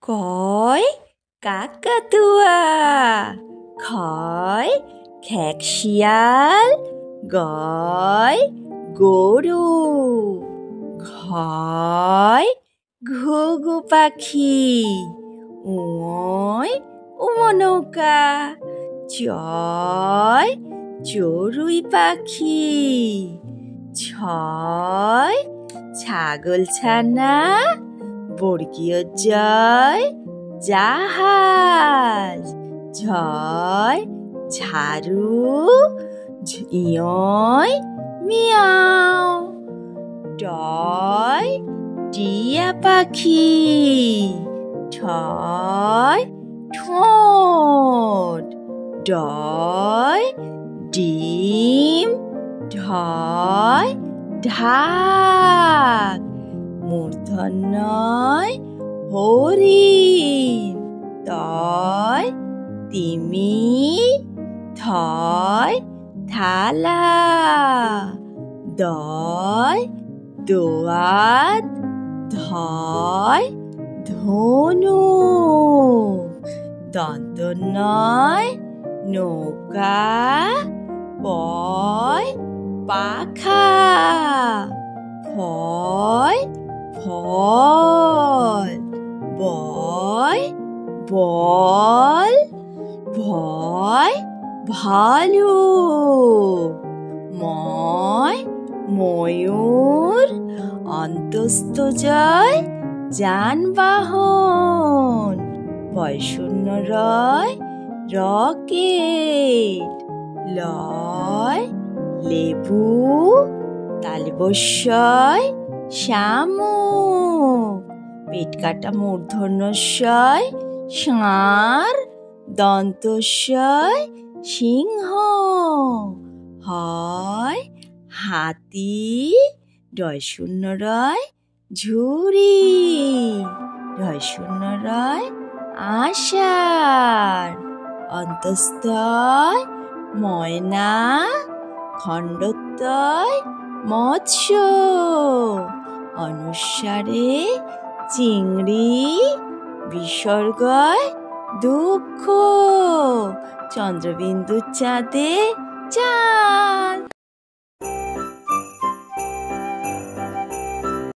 কয় কাকাতুয়া, খয় খেক শিয়াল, গয় গরু, ঘয় ঘুঘু পাখি, উয় উমনৌকা, চয় চড়ুই পাখি, ছয় ছাগল ছানা, বর্গীয় জয় জাহাজ, ঝয় ঝাড়ু, ইয়য় মিয়াও, টয় টিয়া পাখি, ঠয় ঠোঁট, ডয় ডিম, ঢয় ঢাক, মূর্ধন্যয় হরিণ, তয় তিমি, থয় থালা, দয় দোয়াত, ধয় ধনুক, দন্তন্যয় নৌকা, পয় পাখা, ফয় ফল, বয় বল, ভয় ভালুক, ময় ময়ূর, অন্তস্তজয় যানবাহন, বয়শূন্য রয় রকেট, লয় লেবু, তালবস্যয় শামুক, পেট কাটা মূর্ধন্যস্যয় ষাঁড়, দন্তস্যয় সিংহ, হয় হাতি, ডয়শূন্য রয় ঝুড়ি, ঢয়শূন্য রয় আষাঢ়, অন্তস্তয় ময়না, খণ্ডত্বয় মৎস্য, অনুস্বারে চিংড়ি, বিসর্গয় দুঃখ, চন্দ্রবিন্দু চাঁদে চাঁদ।